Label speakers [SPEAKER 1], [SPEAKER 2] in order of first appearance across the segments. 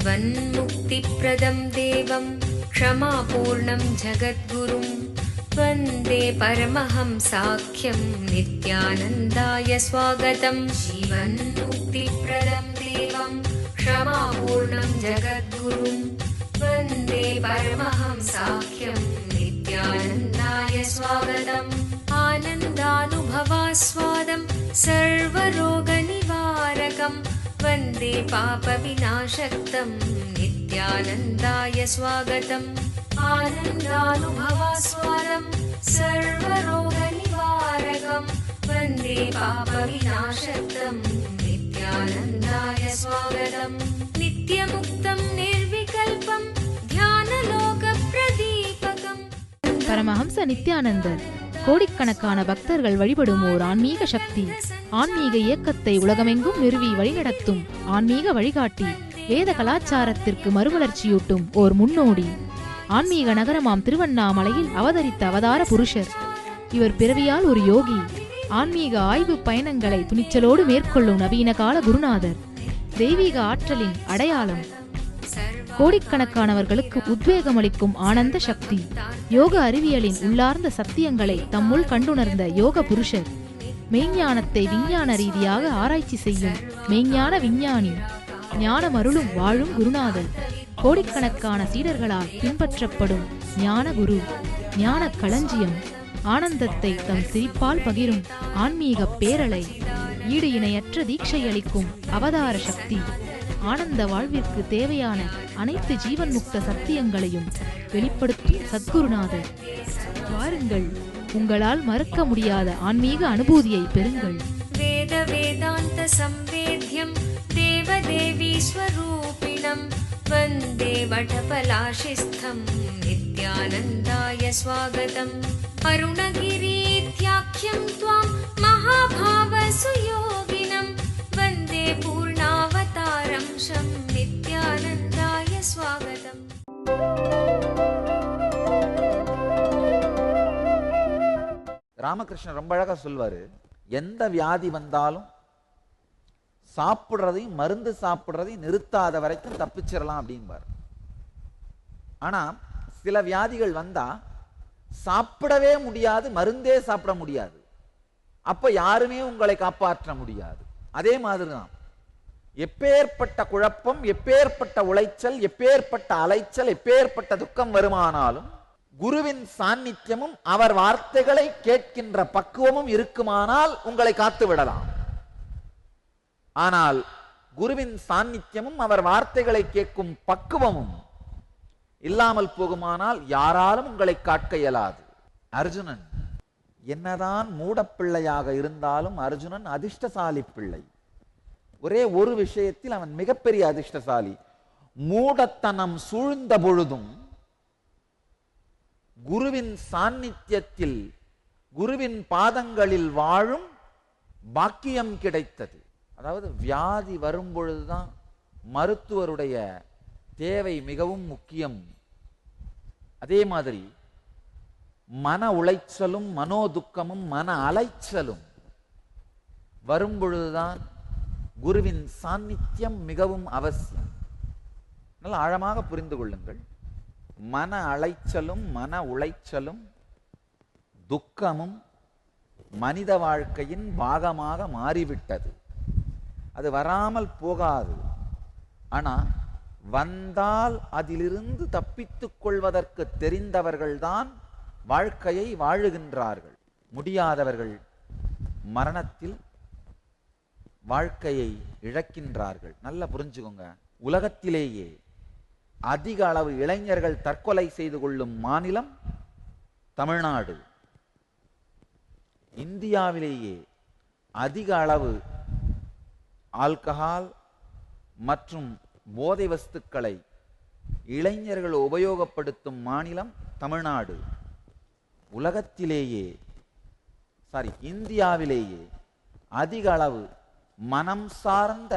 [SPEAKER 1] जीवन्मुक्तिप्रदं देवं क्षमापूर्णं जगद्गुरुं वन्दे परमहंसाख्यं नित्यानन्दाय स्वागतं। जीवन्मुक्तिप्रदं देवं क्षमापूर्णं जगद्गुरुं वन्दे परमहंसाख्यं नित्यानन्दाय स्वागतम्। आनन्दानुभवास्वादं सर्वरोगनिवारकं वन्दे पापविनाशक्तं नित्यानन्दाय स्वागतम्। आनन्दानुभवास्वादं सर्वरोगनिवारकं वन्दे पापविनाशक्तं नित्यानन्दाय स्वागतम्। नित्यमुक्तं निर्विकल्पं ध्यानलोकप्रदीपकम्।
[SPEAKER 2] பரமஹம்ச நித்யானந்தர் கோடிக்கணக்கான பக்தர்கள் வழிபடும் ஓர் ஆன்மீக சக்தி. ஆன்மீக இயக்கத்தை உலகமெங்கும் நிறுவி வழிநடத்தும் ஆன்மீக வழிகாட்டி. வேத கலாச்சாரத்திற்கு மறுமலர்ச்சியூட்டும் ஓர் முன்னோடி. ஆன்மீக நகரமாம் திருவண்ணாமலையில் அவதரித்த அவதார புருஷர். இவர் பிறவியால் ஒரு யோகி. ஆன்மீக ஆய்வு பயணங்களை துணிச்சலோடு மேற்கொள்ளும் நவீன கால குருநாதர். தெய்வீக ஆற்றலின் அடையாளம். கோடிக்கணக்கானவர்களுக்கு உத்வேகமளிக்கும் ஆனந்த சக்தி. யோக அறிவியலின் உள்ளார்ந்த சத்தியங்களை தம்முள் கண்டுணர்ந்த யோக புருஷர். மெய்ஞானத்தை விஞ்ஞான ரீதியாக ஆராய்ச்சி செய்யும் மெய்ஞான விஞ்ஞானி. ஞானம் அருளும் வாழும் குருநாதர். கோடிக்கணக்கான சீடர்களால் பின்பற்றப்படும் ஞான குரு. ஞான களஞ்சியம். ஆனந்தத்தை தம் சிரிப்பால் பகிரும் ஆன்மீக பேரலை. ஈடு இணையற்ற தீட்சை அளிக்கும் அவதார சக்தி. ஆனந்த வாழ்விற்கு தேவையான அனைத்து ஜீவன் முக்த சத்தியங்களையும் வெளிப்படுத்தும் சத்குருநாதர். வாருங்கள், உங்களால் மறக்க முடியாத ஆன்மீக அனுபூதியை பெறுங்கள்.
[SPEAKER 1] வேத வேதாந்த சம்வேத்யம் தேவதேவி ஸ்வரூபிணம் வந்தே வடபலாஷிஸ்தம் நித்யானந்தாய ஸ்வாகதம். அருணகிரீத்யாख्यं त्वां महाभाव सुयोगिनं वन्दे पूर्णावतारं शं नित्यानन्दाय स्वागतम्.
[SPEAKER 3] ராமகிருஷ்ணன் ரொம்ப அழகா சொல்வாரு, எந்த வியாதி வந்தாலும் சாப்பிடுறதையும் மருந்து சாப்பிடுறதையும் நிறுத்தாத வரைக்கும் தப்பிச்சிடலாம் அப்படின்பார். ஆனா சில வியாதிகள் வந்தா சாப்பிடவே முடியாது, மருந்தே சாப்பிட முடியாது. அப்ப யாருமே உங்களை காப்பாற்ற முடியாது. அதே மாதிரிதான் எப்பேற்பட்ட குழப்பம், எப்பேற்பட்ட உளைச்சல், எப்பேற்பட்ட அலைச்சல், எப்பேற்பட்ட துக்கம் வருமானாலும் குருவின் சாநித்தியமும் அவர் வார்த்தைகளை கேட்கின்ற பக்குவமும் இருக்குமானால் உங்களை காத்து விடலாம். ஆனால் குருவின் சாநித்தியமும் அவர் வார்த்தைகளை கேட்கும் பக்குவமும் இல்லாமல் போகுமானால் யாராலும் உங்களை காக்க இயலாது. அர்ஜுனன் என்னதான் மூடப்பிள்ளையாக இருந்தாலும் அர்ஜுனன் அதிர்ஷ்டசாலி பிள்ளை. ஒரே ஒரு விஷயத்தில் அவன் மிகப்பெரிய அதிர்ஷ்டசாலி. மூடத்தனம் சூழ்ந்த பொழுதும் குருவின் சாநித்தியத்தில் குருவின் பாதங்களில் வாழும் பாக்கியம் கிடைத்தது. அதாவது வியாதி வரும் பொழுதுதான் மருத்துவருடைய தேவை மிகவும் முக்கியம். அதே மாதிரி மன உளைச்சலும் மனோதுக்கமும் மன அலைச்சலும் வரும் பொழுதுதான் குருவின் சாநித்தியம் மிகவும் அவசியம். நல்ல ஆழமாக புரிந்து கொள்ளுங்கள். மன அலைச்சலும் மன உளைச்சலும் துக்கமும் மனித வாழ்க்கையின் பாகமாக மாறிவிட்டது. அது வராமல் போகாது. ஆனா வந்தால் அதிலிருந்து தப்பித்துக் கொள்வதற்கு தெரிந்தவர்கள்தான் வாழ்க்கையை வாழுகின்றார்கள். முடியாதவர்கள் மரணத்தில் வாழ்க்கையை இழக்கின்றார்கள். நல்லா புரிஞ்சுக்கோங்க. உலகத்திலேயே அதிக அளவு இளைஞர்கள் தற்கொலை செய்து கொள்ளும் மாநிலம் தமிழ்நாடு. இந்தியாவிலேயே அதிக அளவு ஆல்கஹால் மற்றும் போதை வஸ்துக்களை இளைஞர்கள் உபயோகப்படுத்தும் மாநிலம் தமிழ்நாடு. இந்தியாவிலேயே அதிக அளவு மனம் சார்ந்த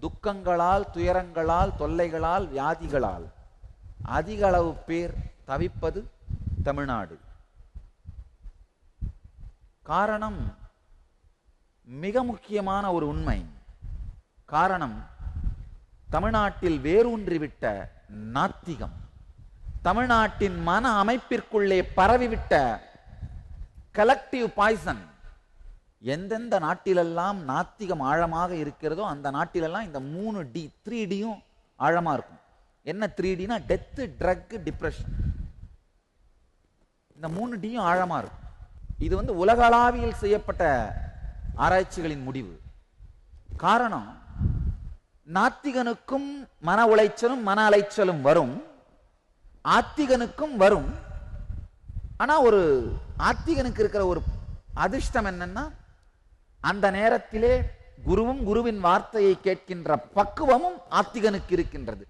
[SPEAKER 3] துக்கங்களால், துயரங்களால், தொல்லைகளால், வியாதிகளால் அதிக அளவு பேர் தவிப்பது தமிழ்நாடு. காரணம் மிக முக்கியமான ஒரு உண்மை. காரணம் தமிழ்நாட்டில் வேரூன்றிவிட்ட நாத்திகம், தமிழ்நாட்டின் மன அமைப்பிற்குள்ளே பரவிவிட்ட கலெக்டிவ் பாய்சன். எந்தெந்த நாட்டிலெல்லாம் நாத்திகம் ஆழமாக இருக்கிறதோ அந்த நாட்டிலெல்லாம் இந்த 3D 3Dயும் ஆழமா இருக்கும். என்ன 3Dனா டெத், ட்ரக், டிப்ரெஷன். இந்த 3Dயும் ஆழமா இருக்கும். இது உலகளாவியல் செய்யப்பட்ட ஆராய்ச்சிகளின் முடிவு. காரணம், நாத்திகனுக்கும் மன உளைச்சலும் மன அலைச்சலும் வரும், ஆத்திகனுக்கும் வரும். ஆனா ஒரு ஆத்திகனுக்கு இருக்கிற ஒரு அதிர்ஷ்டம் என்னன்னா, அந்த நேரத்திலே குருவும் குருவின் வார்த்தையை கேட்கின்ற பக்குவமும் ஆத்திகனுக்கு இருக்கின்றது.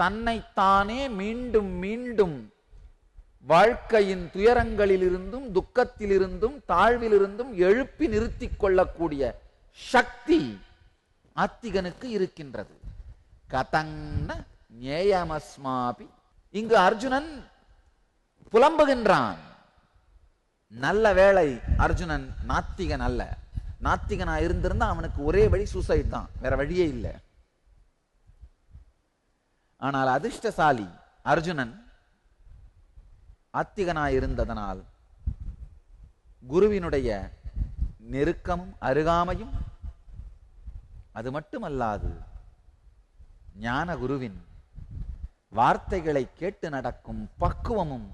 [SPEAKER 3] தன்னைத்தானே மீண்டும் மீண்டும் வாழ்க்கையின் துயரங்களிலிருந்தும் துக்கத்திலிருந்தும் தாழ்விலிருந்தும் எழுப்பி நிறுத்திக் கொள்ளக்கூடிய சக்தி ஆத்திகனுக்கு இருக்கின்றது. கதங்ன ஞேயமஸ்மாபி. இங்கு அர்ஜுனன் புலம்புகின்றான். நல்ல வேளை அர்ஜுனன் நாத்திகன் அல்ல. நாத்திகனா இருந்திருந்தா அவனுக்கு ஒரே வழி சூசைட் தான், வேற வழியே இல்லை. ஆனால் அதிர்ஷ்டசாலி அர்ஜுனன் ஆத்திகனாய் இருந்ததனால் குருவினுடைய நெருக்கமும் அருகாமையும், அது மட்டுமல்லாது ஞான குருவின் வார்த்தைகளை கேட்டு நடக்கும் பக்குவமும்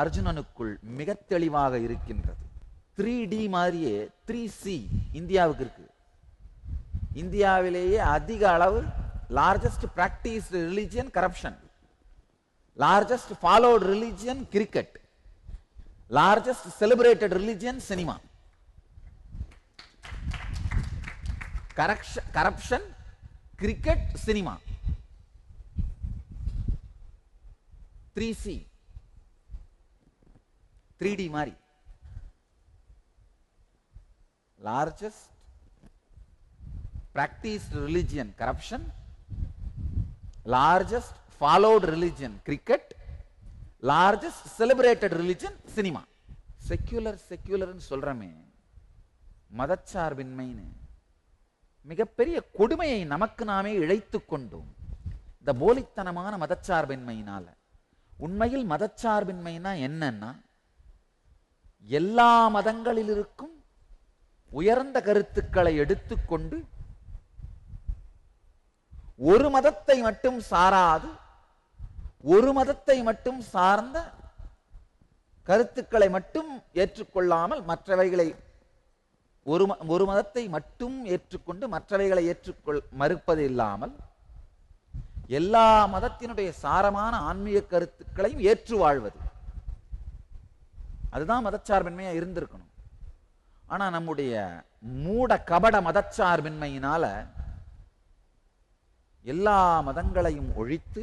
[SPEAKER 3] அர்ஜுனனுக்குள் மிக தெளிவாக இருக்கின்றது. 3D மாதிரியே 3C இந்தியாவுக்கு இருக்கு. இந்தியாவிலேயே அதிக அளவு largest practised religion corruption, largest followed religion cricket, largest celebrated religion cinema. Corruption, cricket, cinema, 3C 3D மாதிரி. Largest practiced religion corruption, largest followed religion cricket, largest celebrated religion cinema. செக்யூலர்னு சொல்றமே, மதச்சார்பின்மைன்னு மிகப்பெரிய கொடுமையை நமக்கு நாமே இழைத்துக் கொண்டோம் இந்த போலித்தனமான மதச்சார்பின்மையினால. உண்மையில் மதச்சார்பின்மைனா என்னன்னா, எல்லா மதங்களில் இருக்கும் உயர்ந்த கருத்துக்களை எடுத்துக்கொண்டு ஒரு மதத்தை மட்டும் சாராது, ஒரு மதத்தை மட்டும் சார்ந்த கருத்துக்களை மட்டும் ஏற்றுக்கொள்ளாமல் மற்றவைகளை, ஒரு மதத்தை மட்டும் ஏற்றுக்கொண்டு மற்றவைகளை மறுப்பது இல்லாமல் எல்லா மதத்தினுடைய சாரமான ஆன்மீக கருத்துக்களையும் ஏற்று வாழ்வது. அதுதான் மதச்சார்பின்மையா இருந்திருக்கணும். ஆனா நம்முடைய மூட கபட மதச்சார்பின்மையினால எல்லா மதங்களையும் ஒழித்து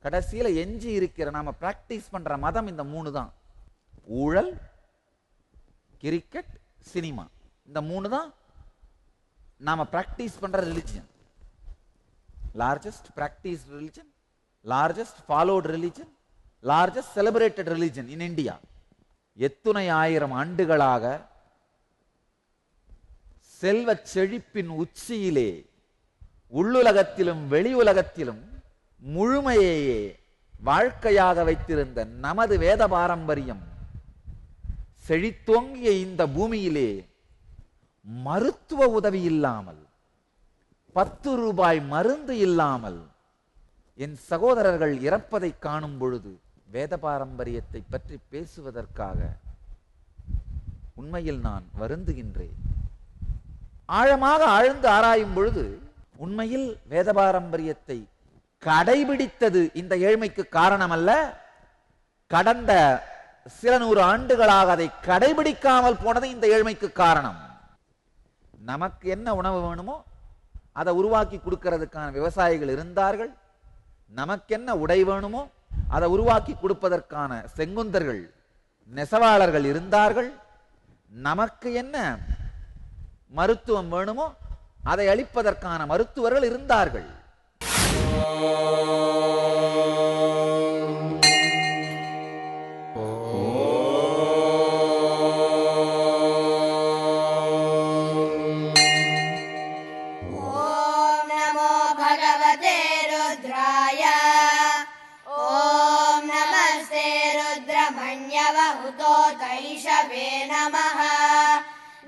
[SPEAKER 3] கடைசியில எஞ்சி இருக்கிற நாம பிராக்டிஸ் பண்ற மதம் இந்த 3 தான். ஊழல், கிரிக்கெட், சினிமா. இந்த 3 தான் நாம பிராக்டிஸ் பண்ற religion. Largest practice religion, largest followed religion, largest celebrated religion in India. எத்துணை ஆயிரம் ஆண்டுகளாக செல்வ செழிப்பின் உச்சியிலே உள்ளுலகத்திலும் வெளி உலகத்திலும் முழுமையையே வாழ்க்கையாக வைத்திருந்த நமது வேத பாரம்பரியம் செழித்தோங்கிய இந்த பூமியிலே மருத்துவ உதவி இல்லாமல், 10 ரூபாய் மருந்து இல்லாமல் என் சகோதரர்கள் இறப்பதை காணும் பொழுது வேத பாரம்பரியத்தை பற்றி பேசுவதற்காக உண்மையில் நான் வருந்துகின்றேன். ஆழமாக ஆழ்ந்து ஆராயும் பொழுது உண்மையில் வேத பாரம்பரியத்தை கடைபிடித்தது இந்த ஏழ்மைக்கு காரணம் அல்ல. கடந்த சில 100 ஆண்டுகளாக அதை கடைபிடிக்காமல் போனது இந்த ஏழ்மைக்கு காரணம். நமக்கு என்ன உணவு வேணுமோ அதை உருவாக்கி கொடுக்கிறதுக்கான விவசாயிகள் இருந்தார்கள். நமக்கு என்ன உடை வேணுமோ அதை உருவாக்கி கொடுப்பதற்கான செங்குந்தர்கள், நெசவாளர்கள் இருந்தார்கள். நமக்கு என்ன மருத்துவம் வேணுமோ அதை அளிப்பதற்கான மருத்துவர்கள் இருந்தார்கள்.
[SPEAKER 4] ஓம் நமோ केशवे नमः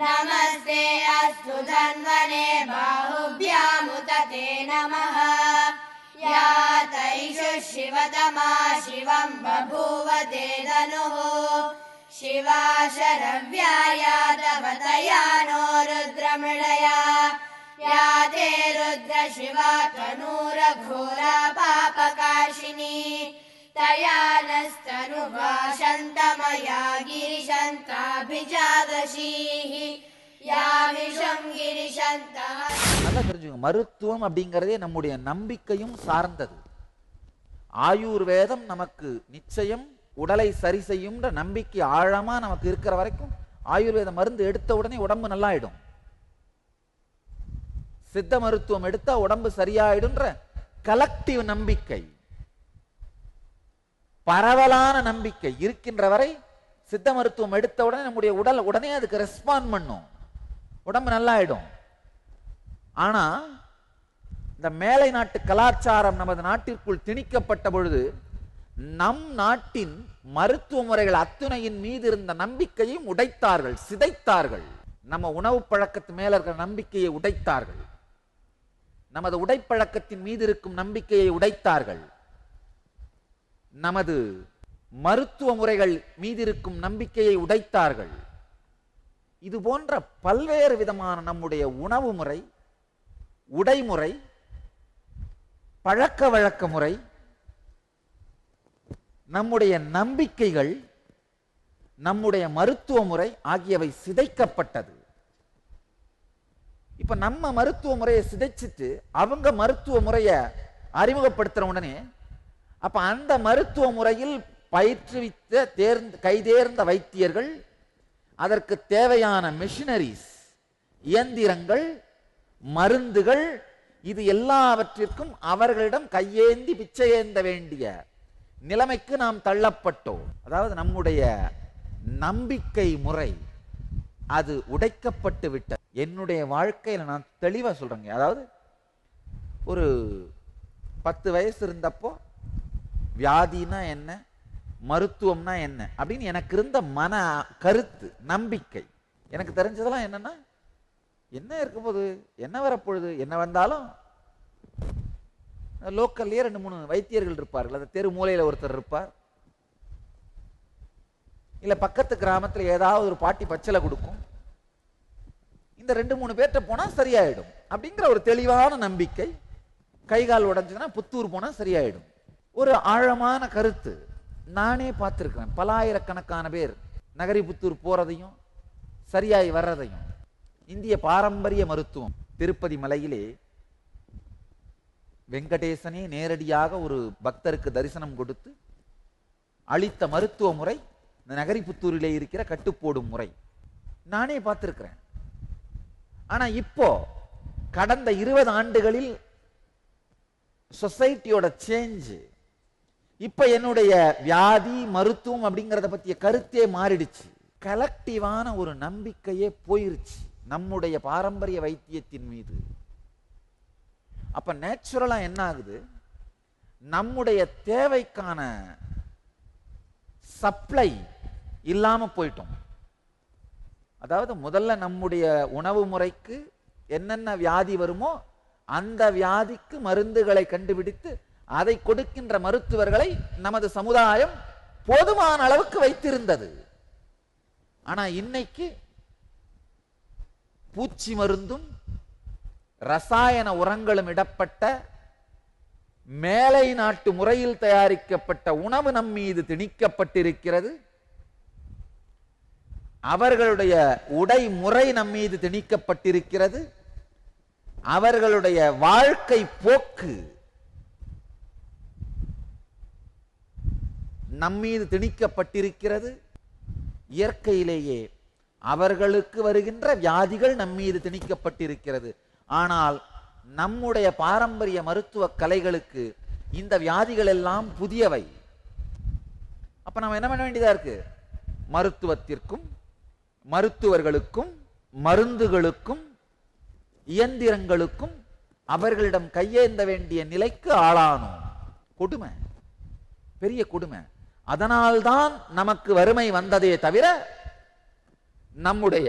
[SPEAKER 4] नमस्ते अस्तु धन्वने बाहुभ्यामुत ते नमः या तैषु शिवतमा शिवं बभूव ते धनुः शिवा शरव्याया तव तया नो रुद्रमृळया या ते रुद्र शिवा तनूरघोरा पापकाशिनी तया नस्तनुवा शन्तमया गिरिशन्ताभिजादशीः यामिषं गिरिशन्तः.
[SPEAKER 3] நல்லா தெரிஞ்சுங்க, மருத்துவம் அப்படிங்கிறதே நம்முடைய நம்பிக்கையும் சார்ந்தது. ஆயுர்வேதம் நமக்கு நிச்சயம் உடலை சரி செய்யும்ன்ற நம்பிக்கை ஆழமா நமக்கு இருக்கிற வரைக்கும் ஆயுர்வேத மருந்து எடுத்த உடனே உடம்பு நல்லாயிடும். சித்த மருத்துவம் எடுத்தா உடம்பு சரியாயிடும்ன்ற கலெக்டிவ் நம்பிக்கை, பரவலான நம்பிக்கை இருக்கின்ற வரை சித்த மருத்துவம் எடுத்த உடனே நம்முடைய உடல் உடனே அதுக்கு ரெஸ்பாண்ட் பண்ணும், உடம்பு நல்லாயிடும். ஆனா இந்த மேலை நாட்டு கலாச்சாரம் நமது நாட்டிற்குள் திணிக்கப்பட்ட பொழுது நம் நாட்டின் மருத்துவ முறைகள் அத்துணையின் மீது இருந்த நம்பிக்கையும் உடைத்தார்கள், சிதைத்தார்கள். நம்ம உணவு பழக்கத்து மேல இருக்கிற நம்பிக்கையை உடைத்தார்கள், நமது உடைப்பழக்கத்தின் மீது இருக்கும் நம்பிக்கையை உடைத்தார்கள், நமது மருத்துவ முறைகள் மீது இருக்கும் நம்பிக்கையை உடைத்தார்கள். இது போன்ற பல்வேறு விதமான நம்முடைய உணவு முறை, உடைமுறை, பழக்க வழக்க முறை, நம்முடைய நம்பிக்கைகள், நம்முடைய மருத்துவ முறை ஆகியவை சிதைக்கப்பட்டது. இப்ப நம்ம மருத்துவ முறையை சிதைச்சிட்டு அவங்க மருத்துவ முறையை அறிமுகப்படுத்துற உடனே அப்ப அந்த மருத்துவ முறையில் பயிற்றுவித்த கைதேர்ந்த வைத்தியர்கள், அதற்கு தேவையான மிஷினரிஸ், இயந்திரங்கள், மருந்துகள், இது எல்லாவற்றிற்கும் அவர்களிடம் கையேந்தி பிச்சை ஏந்த வேண்டிய நிலைமைக்கு நாம் தள்ளப்பட்டோம். அதாவது நம்முடைய நம்பிக்கை முறை அது உடைக்கப்பட்டு விட்டது. என்னுடைய வாழ்க்கையில நான் தெளிவா சொல்றேங்க. அதாவது ஒரு 10 வயசு இருந்தப்போ வியாதினா என்ன, மருத்துவம்னா என்ன அப்படின்னு எனக்கு இருந்த மன கருத்து, நம்பிக்கை, எனக்கு தெரிஞ்சதெல்லாம் என்னன்னா, என்ன இருக்க போது, என்ன வரப்பொழுது, என்ன வந்தாலும் லோக்கல்லையே 2-3 வைத்தியர்கள் இருப்பார்கள், அந்த தெரு மூலையில ஒருத்தர் இருப்பார், இல்ல பக்கத்து கிராமத்துல ஏதாவது ஒரு பாட்டி பச்சளை கொடுக்கும், இந்த 2-3 பேர்ட்ட போனா சரியாயிடும் அப்படிங்கிற ஒரு தெளிவான நம்பிக்கை. கைகால் உடைஞ்சதுன்னா புத்தூர் போனா சரியாயிடும், ஒரு ஆழமான கருத்து. நானே பார்த்திருக்கிறேன், பல ஆயிரக்கணக்கான பேர் நகரி புத்தூர் போறதையும் சரியாய் வர்றதையும். இந்திய பாரம்பரிய மருத்துவம், திருப்பதி மலையிலே வெங்கடேசனே நேரடியாக ஒரு பக்தருக்கு தரிசனம் கொடுத்து அளித்த மருத்துவ முறை இந்த நகரி புத்தூரிலே இருக்கிற கட்டுப்போடும் முறை நானே பார்த்திருக்கிறேன். ஆனா இப்போ கடந்த 20 ஆண்டுகளில் சொசைட்டியோட சேஞ்ச், இப்ப என்னுடைய வியாதி மருத்துவம் அப்படிங்கறத பத்திய கருத்தே மாறிடுச்சு. கலெக்டிவான ஒரு நம்பிக்கையே போயிருச்சு நம்முடைய பாரம்பரிய வைத்தியத்தின் மீது. அப்ப நேச்சுரலா என்ன ஆகுது, நம்முடைய தேவைக்கான சப்ளை இல்லாம போயிட்டோம். அதாவது முதல்ல நம்முடைய உணவு முறைக்கு என்னென்ன வியாதி வருமோ அந்த வியாதிக்கு மருந்துகளை கண்டுபிடித்து அதை கொடுக்கின்ற மருத்துவர்களை நமது சமுதாயம் போதுமான அளவுக்கு வைத்திருந்தது. ஆனா இன்னைக்கு பூச்சி மருந்தும் ரசாயன உரங்களும் இடப்பட்ட மேலை நாட்டு முறையில் தயாரிக்கப்பட்ட உணவு நம் மீது திணிக்கப்பட்டிருக்கிறது. அவர்களுடைய உடை முறை நம் மீது திணிக்கப்பட்டிருக்கிறது. அவர்களுடைய வாழ்க்கை போக்கு நம்மீது திணிக்கப்பட்டிருக்கிறது. இயற்கையிலேயே அவர்களுக்கு வருகின்ற வியாதிகள் நம்மீது திணிக்கப்பட்டிருக்கிறது. ஆனால் நம்முடைய பாரம்பரிய மருத்துவ கலைகளுக்கு இந்த வியாதிகள் எல்லாம் புதியவை. அப்ப நம்ம என்ன பண்ண வேண்டியதா இருக்கு, மருத்துவத்திற்கும் மருத்துவர்களுக்கும் மருந்துகளுக்கும் இயந்திரங்களுக்கும் அவர்களிடம் கையேந்த வேண்டிய நிலைக்கு ஆளானோம். கொடுமை, பெரிய கொடுமை. அதனால்தான் நமக்கு வறுமை வந்ததே தவிர நம்முடைய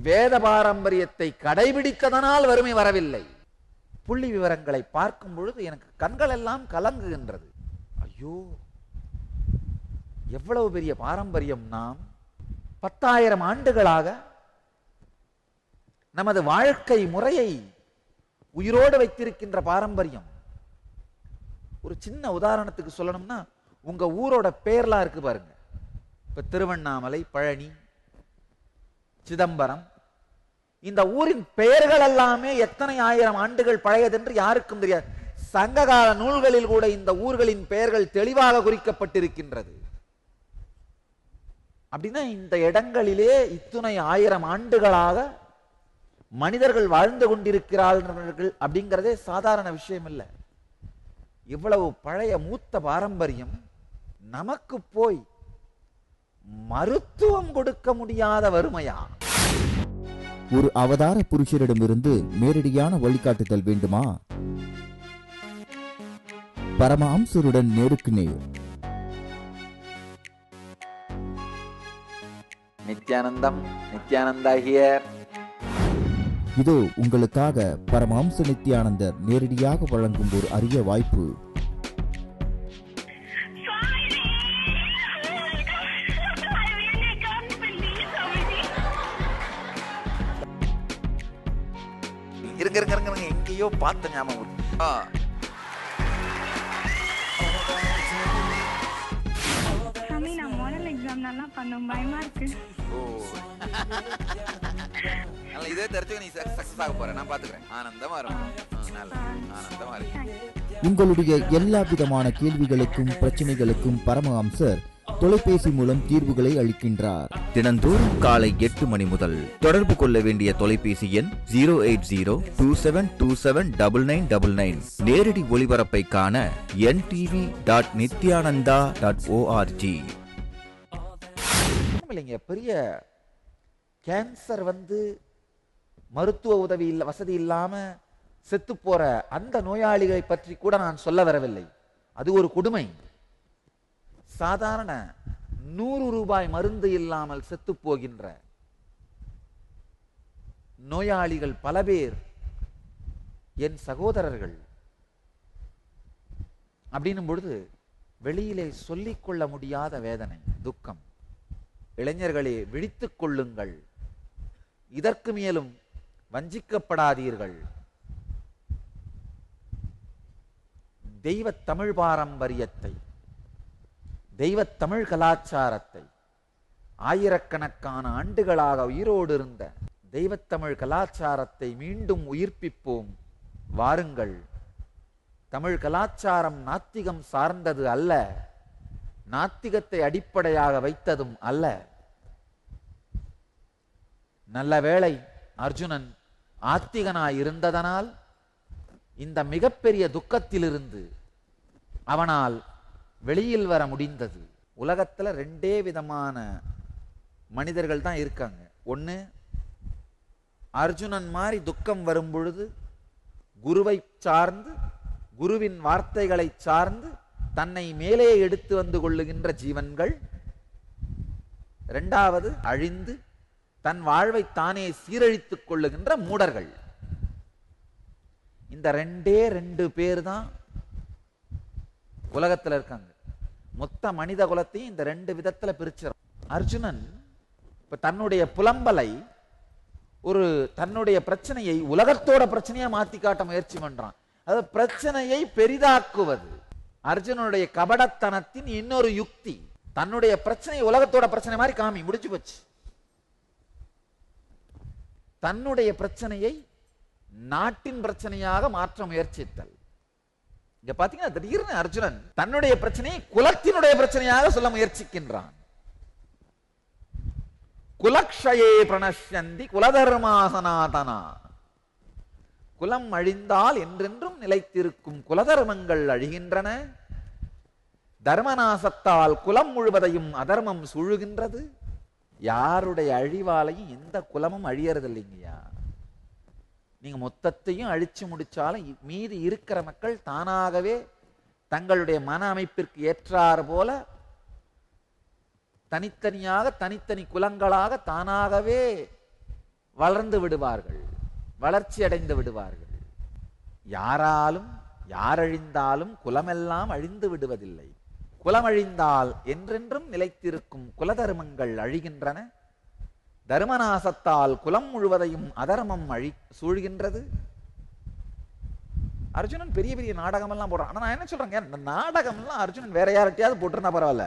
[SPEAKER 3] வேத பாரம்பரியத்தை கடைபிடித்ததனால் வறுமை வரவில்லை. புள்ளி விவரங்களை பார்க்கும் பொழுது எனக்கு கண்கள் எல்லாம் கலங்குகின்றது. ஐயோ, எவ்வளவு பெரிய பாரம்பரியம்! நாம் 10,000 ஆண்டுகளாக நமது வாழ்க்கை முறையை உயிரோடு வைத்திருக்கின்ற பாரம்பரியம். ஒரு சின்ன உதாரணத்துக்கு சொல்லணும்னா, உங்க ஊரோட பேர்லாம் இருக்கு பாருங்க. இப்ப திருவண்ணாமலை, பழனி, சிதம்பரம், இந்த ஊரின் பெயர்கள் எல்லாமே எத்தனை ஆயிரம் ஆண்டுகள் பழையது என்று யாருக்கும் தெரியாது. சங்ககால நூல்களில் கூட இந்த ஊர்களின் பெயர்கள் தெளிவாக குறிக்கப்பட்டிருக்கின்றது. அப்படின்னா இந்த இடங்களிலே இத்துணை ஆயிரம் ஆண்டுகளாக மனிதர்கள் வாழ்ந்து கொண்டிருக்கிறார்கள் அப்படிங்கிறதே சாதாரண விஷயம் இல்லை. இவ்வளவு பழைய மூத்த பாரம்பரியம் நமக்கு போய் மருத்துவம் கொடுக்க முடியாத வறுமையா?
[SPEAKER 5] ஒரு அவதார புருஷரிடமிருந்து நேரடியான வழிகாட்டுதல் வேண்டுமா? பரமஹம்சருடன் நேருக்கு நேர்.
[SPEAKER 3] நித்யானந்தம், நித்யானந்தா ஹியர்.
[SPEAKER 5] இதோ உங்களுக்காக பரமஹம்ச நித்யானந்தர் நேரடியாக வழங்கும் ஒரு அரிய வாய்ப்பு.
[SPEAKER 3] இருங்க, எங்கேயோ பார்த்த ஞாபகம்.
[SPEAKER 6] நான் மாடல் எக்ஸாம் நல்லா பண்ணோம், பயமா இருக்கு.
[SPEAKER 3] இதே தெரிஞ்சு நீ சக்சஸ் ஆக போற, நான் பாத்துக்கிறேன். ஆனந்தமா இருக்கும், ஆனந்தமா இருக்கு.
[SPEAKER 5] உங்களுடைய எல்லா விதமான கேள்விகளுக்கும் பிரச்சனைகளுக்கும் பரமஹம்சர் தொலைபேசி மூலம் தீர்வுகளை அளிக்கின்றார். தினந்தோறும் காலை 8 மணி முதல். தொடர்பு கொள்ள வேண்டிய தொலைபேசி எண் 08027279999. நேரடி ஒளிபரப்பை காண ntv.nithyananda.org.
[SPEAKER 3] பெரிய கேன்சர் மருத்துவ உதவி வசதி இல்லாம செத்து போற அந்த நோயாளிகளை பற்றி கூட நான் சொல்ல வரவில்லை. அது ஒரு கொடுமை. சாதாரண 100 ரூபாய் மருந்து இல்லாமல் செத்து போகின்ற நோயாளிகள் பல பேர் என் சகோதரர்கள். அப்படின்னும் பொழுது வெளியிலே சொல்லிக் கொள்ள முடியாத வேதனை, துக்கம். இளைஞர்களே, விழித்துக் கொள்ளுங்கள். இதற்கு மேலும் வஞ்சிக்கப்படாதீர்கள். தெய்வ தமிழ் பாரம்பரியத்தை, தெய்வ தமிழ் கலாச்சாரத்தை, ஆயிரக்கணக்கான ஆண்டுகளாக உயிரோடு இருந்த தெய்வத்தமிழ் கலாச்சாரத்தை மீண்டும் உயிர்ப்பிப்போம். வாருங்கள். தமிழ் கலாச்சாரம் நாத்திகம் சார்ந்தது அல்ல, நாத்திகத்தை அடிப்படையாக வைத்ததும் அல்ல. நல்ல வேளை அர்ஜுனன் ஆத்திகனாய் இருந்ததனால் இந்த மிகப்பெரிய துக்கத்திலிருந்து அவனால் வெளியில் வர முடிந்தது. உலகத்துல 2 விதமான மனிதர்கள் தான் இருக்காங்க. ஒண்ணு, அர்ஜுனன் மாதிரி துக்கம் வரும் பொழுது குருவை சார்ந்து, குருவின் வார்த்தைகளை சார்ந்து தன்னை மேலே எடுத்து வந்து கொள்ளுகின்ற ஜீவன்கள். 2வது, அழிந்து தன் வாழ்வை தானே சீரழித்துக் கொள்ளுகின்ற மூடர்கள். இந்த 2 பேர் தான் உலகத்துல இருக்காங்க. மொத்த மனித குலத்தையும் இந்த 2 விதத்துல பிரிச்சிடும். அர்ஜுனன் இப்ப தன்னுடைய புலம்பலை, ஒரு தன்னுடைய பிரச்சனையை உலகத்தோட பிரச்சனையா மாத்தி காட்ட முயற்சி பண்றான். அதாவது பிரச்சனையை பெரிதாக்குவது அர்ஜுனனுடைய கபடத்தனத்தின் இன்னொரு யுக்தி. தன்னுடைய பிரச்சனையை உலகத்தோட பிரச்சனை மாதிரி காமி, முடிச்சு போச்சு. தன்னுடைய பிரச்சனையை நாட்டின் பிரச்சனையாக மாற்ற முயற்சித்தல். இங்க பாத்தீங்கன்னா திடீர்னு அர்ஜுனன் தன்னுடைய பிரச்சனையை குலத்தினுடைய பிரச்சனையாக சொல்ல முயற்சிக்கின்றான். குலக்ஷயே பிரணஷ்யந்தி குலதர்மாசனாதனா. குலம் அழிந்தால் என்றென்றும் நிலைத்திருக்கும் குலதர்மங்கள் அழிகின்றன. தர்மநாசத்தால் குலம் முழுவதையும் அதர்மம் சூழுகின்றது. யாருடைய அழிவாலையும் எந்த குலமும் அழியறது இல்லைங்கய்யா. நீங்க மொத்தத்தையும் அழிச்சு முடிச்சாலும் மீதி இருக்கிற மக்கள் தானாகவே தங்களுடைய மன அமைப்பிற்கு ஏற்றாறு போல தனித்தனியாக தனித்தனி குலங்களாக தானாகவே வளர்ந்து விடுவார்கள், வளர்ச்சி அடைந்து விடுவார்கள். யாராலும் யாரழிந்தாலும் குலமெல்லாம் அழிந்து விடுவதில்லை. குலம் அழிந்தால் என்றென்றும் நிலைத்திருக்கும் குலதர்மங்கள் அழிகின்றன. தர்மநாசத்தால் குலம் முழுவதையும் அதர்மம் சூழ்கின்றது. அர்ஜுனன் பெரிய பெரிய நாடகம் எல்லாம் போடுறான். ஆனா நான் என்ன சொல்றேங்க, இந்த நாடகம்லாம் அர்ஜுனன் வேற யார்கிட்டயாவது போட்டுருந்தா பரவாயில்ல.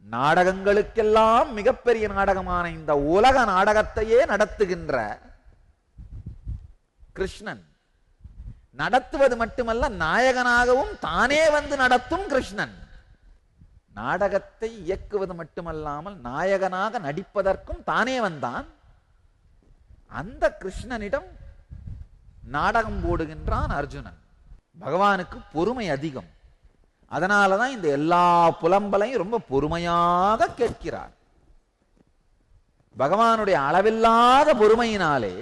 [SPEAKER 3] நாடகங்களுக்கெல்லாம் மிகப்பெரிய நாடகமான இந்த உலக நாடகத்தையே நடத்துகின்ற கிருஷ்ணன், நடத்துவது மட்டுமல்ல நாயகனாகவும் தானே வந்து நடத்தும் கிருஷ்ணன், நாடகத்தை இயக்குவது மட்டுமல்லாமல் நாயகனாக நடிப்பதற்கும் தானே வந்தான். அந்த கிருஷ்ணனிடம் நாடகம் போடுகின்றான் அர்ஜுனன். பகவானுக்கு பொறுமை அதிகம். அதனாலதான் இந்த எல்லா புலம்பலையும் ரொம்ப பொறுமையாக கேட்கிறார். பகவானுடைய அளவில்லாத பொறுமையினாலே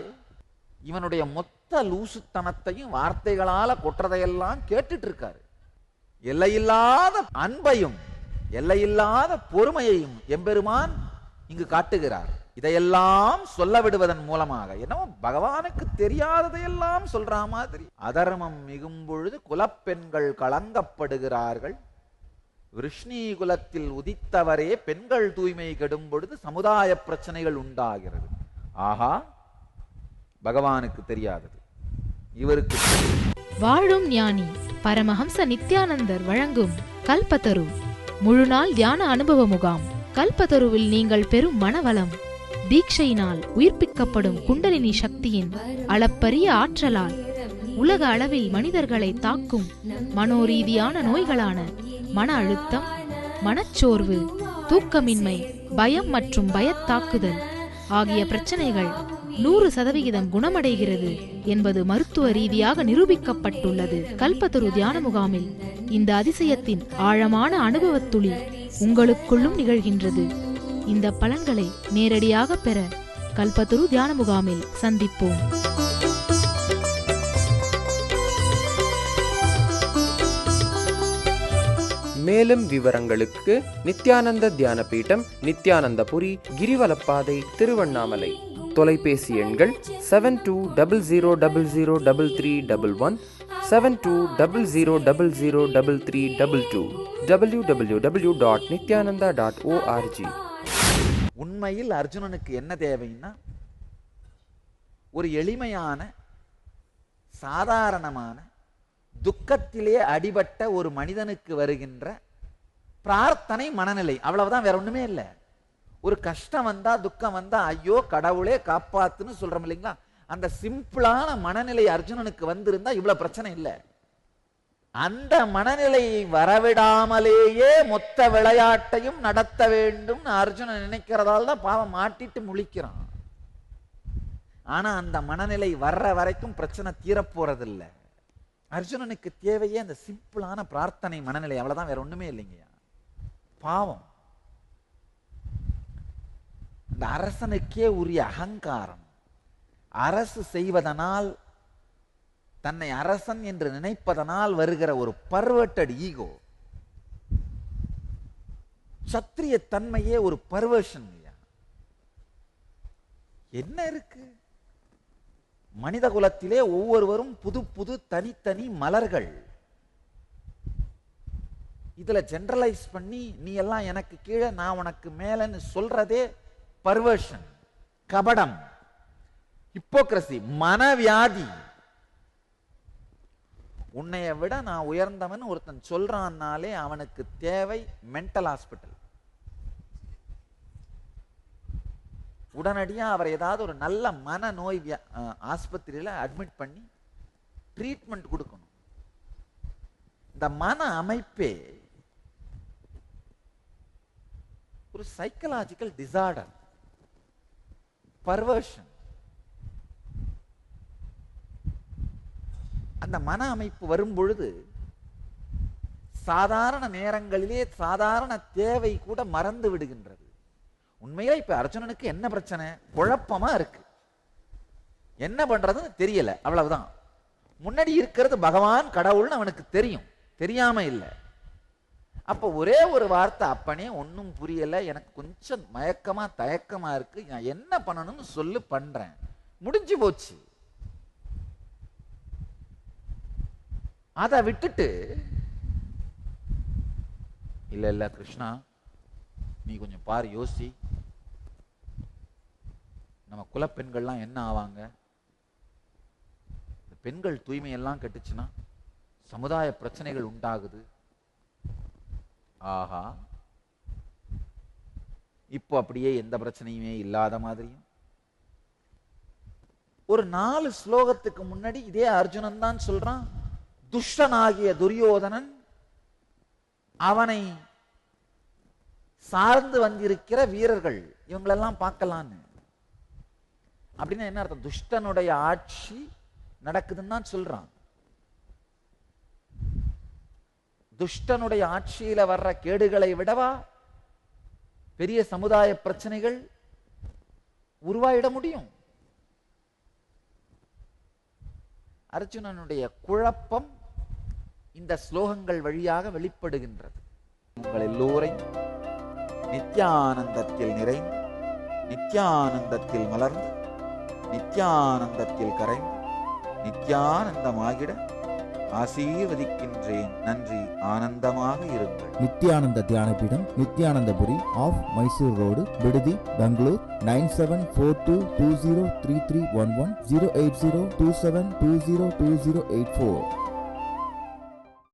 [SPEAKER 3] இவனுடைய மொத்த லூசுத்தனத்தையும் வார்த்தைகளால கொற்றதையெல்லாம் கேட்டுட்டு இருக்காரு. எல்லையில்லாத அன்பையும் எல்லையில்லாத பொறுமையையும் எம்பெருமான் இங்கு காட்டுகிறார். இதையெல்லாம் சொல்ல விடுவதன் மூலமாக என்னவோ பகவானுக்கு தெரியாததையெல்லாம் சொல்ற மாதிரி. அதர்மம் மிகும் பொழுது குலப்பெண்கள் கலங்கப்படுகிறார்கள். விருஷ்ணி குலத்தில் உதித்தவரே பெண்கள் தூய்மை கெடும் பொழுது சமுதாய பிரச்சனைகள் உண்டாகிறது. ஆஹா, பகவானுக்கு தெரியாதது இவருக்கு.
[SPEAKER 2] வாழும் ஞானி பரமஹம்ச நித்யானந்தர் வழங்கும் கல்பத்தரு முழுநாள் தியான அனுபவ முகாம். கல்பத்தருவில் நீங்கள் பெறும் மனவளம், தீட்சையினால் உயிர்ப்பிக்கப்படும் குண்டலினி சக்தியின் அளப்பரிய ஆற்றலால் உலக அளவில் மனிதர்களை தாக்கும் மனோரீதியான நோய்களான மன அழுத்தம், மனச்சோர்வு, தூக்கமின்மை, பயம் மற்றும் பயத்தாக்குதல் ஆகிய பிரச்சனைகள் 100% குணமடைகிறது என்பது மருத்துவ ரீதியாக நிரூபிக்கப்பட்டுள்ளது. கல்பத்தரு தியான முகாமில் இந்த அதிசயத்தின் ஆழமான அனுபவத்துளி உங்களுக்குள்ளும் நிகழ்கின்றது. இந்த பலன்களை நேரடியாக பெற கல்பத்தரு தியான முகாமில் சந்திப்போம்.
[SPEAKER 7] மேலும் விவரங்களுக்கு நித்யானந்த தியான பீடம், நித்யானந்தபுரி, கிரிவலப்பாதை, திருவண்ணாமலை. தொலைபேசி எண்கள் 7200003311, 7200003322, www.nityananda.org.
[SPEAKER 3] உண்மையில் அர்ஜுனனுக்கு என்ன தேவைன்னா, ஒரு எளிமையான சாதாரணமான துக்கத்திலே அடிபட்ட ஒரு மனிதனுக்கு வருகின்ற பிரார்த்தனை மனநிலை, அவ்வளவுதான், வேற ஒண்ணுமே இல்லை. ஒரு கஷ்டம் வந்தா துக்கம் வந்தா ஐயோ கடவுளே காப்பாத்துன்னு சொல்றோம் இல்லைங்களா, அந்த சிம்பிளான மனநிலை அர்ஜுனனுக்கு வந்திருந்தா இவ்வளவு பிரச்சனை இல்லை. அந்த மனநிலை வரவிடாமலேயே மொத்த விளையாட்டையும் நடத்த வேண்டும் அர்ஜுனன் நினைக்கிறதால தான் பாவம் மாட்டிட்டு முழிக்கிறான். ஆனா அந்த மனநிலை வர்ற வரைக்கும் பிரச்சனை தீரப்போறதில்லை. அர்ஜுனனுக்கு தேவையே அந்த சிம்பிளான பிரார்த்தனை மனநிலை, அவ்வளவுதான், வேற ஒண்ணுமே இல்லைங்கய்யா. பாவம், இந்த அரசனுக்கே உரிய அகங்காரம், அரசு செய்வதனால், தன்னை அரசன் என்று நினைப்பதனால் வருகிற ஒரு பர்வர்ட்டட் ஈகோ, சத்திரிய தன்மையே ஒரு பர்வர்ஷன். என்ன இருக்கு? மனித குலத்திலே ஒவ்வொருவரும் புது புது தனித்தனி மலர்கள். இதுல ஜெனரலைஸ் பண்ணி நீ எல்லாம் எனக்கு கீழே நான் உனக்கு மேலன்னு சொல்றதே பர்வர்ஷன், கபடம், ஹிப்போக்ரசி, மனவியாதி. உன்னைய விட நான் உயர்ந்தவன் ஒருத்தன் சொல்றான்னாலே அவனுக்கு தேவை மென்டல் ஹாஸ்பிட்டல். உடனடியாக அவர் ஏதாவது ஒரு நல்ல மனநோய் ஆஸ்பத்திரியில அட்மிட் பண்ணி ட்ரீட்மெண்ட் கொடுக்கணும். இந்த மன அமைப்பே ஒரு சைக்கலாஜிக்கல் டிசார்டர், பர்வர்ஷன். அந்த மன அமைப்பு வரும் பொழுது சாதாரண நேரங்களிலே சாதாரண தேவை கூட மறந்து விடுகின்றது. உண்மையில இப்ப அர்ஜுனனுக்கு என்ன பிரச்சனை? குழப்பமா இருக்கு, என்ன பண்றதுன்னு தெரியல, அவ்வளவுதான். முன்னாடி இருக்கிறது பகவான் கடவுள்னு அவனுக்கு தெரியும், தெரியாம இல்லை. அப்போ ஒரே ஒரு வார்த்தை, அப்பனே ஒன்றும் புரியல, எனக்கு கொஞ்சம் மயக்கமா தயக்கமா இருக்கு, நான் என்ன பண்ணணும்னு சொல்லு, பண்றேன், முடிஞ்சு போச்சு. அதை விட்டுட்டு இல்ல இல்ல கிருஷ்ணா நீ கொஞ்சம் பாரு, யோசி, நம்ம குலப்பெண்கள்லாம் என்ன ஆவாங்க, இந்த பெண்கள் தூய்மையெல்லாம் கெட்டுச்சுன்னா சமுதாய பிரச்சனைகள் உண்டாகுது. ஆஹா, இப்போ அப்படியே எந்த பிரச்சனையுமே இல்லாத மாதிரியும். ஒரு 4 ஸ்லோகத்துக்கு முன்னாடி இதே அர்ஜுனன் தான் சொல்றான், துஷ்டனாகிய துரியோதனன், அவனை சார்ந்து வந்திருக்கிற வீரர்கள், இவங்களெல்லாம் பார்க்கலான்னு. அப்படின்னா என்ன அர்த்தம்? துஷ்டனுடைய ஆட்சி நடக்குதுன்னு தான் சொல்றான். துஷ்டனுடைய ஆட்சியில வர்ற கேடுகளை விடவா பெரிய சமுதாய பிரச்சனைகள் உருவாயிட முடியும்? அர்ஜுனனுடைய குழப்பம் இந்த ஸ்லோகங்கள் வழியாக வெளிப்படுகின்றது. உங்கள் எல்லோரையும் நித்யானந்தத்தில் நிறைந்து, நித்யானந்தத்தில் மலர்ந்து, நித்யானந்தத்தில் கரைந்து, நித்யானந்தமாகிட ஆசீர்வதிக்கின்றேன். நன்றி, ஆனந்தமாக இருங்கள்.
[SPEAKER 5] நித்யானந்த தியானபீடம், நித்யானந்தபுரி, ஆஃப் மைசூர் ரோடு, விடுதி, பெங்களூர். 9742203311, 08027202084.